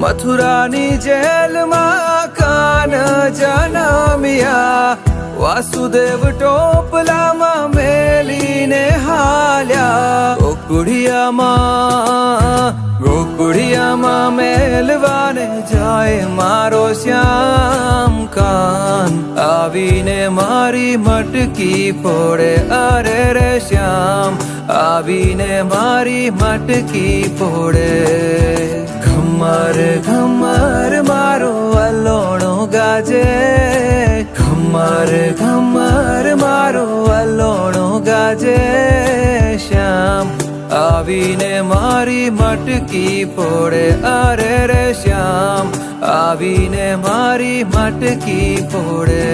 મથુરાની જેલમાં કાન જનમ્યા, વાસુદેવ ટોપલામાં મેલીને હાલ્યા. ગોકુળિયામાં મેલવાને જાય મારો શ્યામ કાન, આવીને મારી મટકી ફોડે. અરે રે શ્યામ આવીને મારી મટકી ફોડે. ઘમર ઘમર મારો વલોણો ગાજે, ઘમર ઘમર મારો વલોણો ગાજે. શ્યામ આવીને મારી મટકી ફોડે. અરે રે શ્યામ આવીને મારી મટકી ફોડે.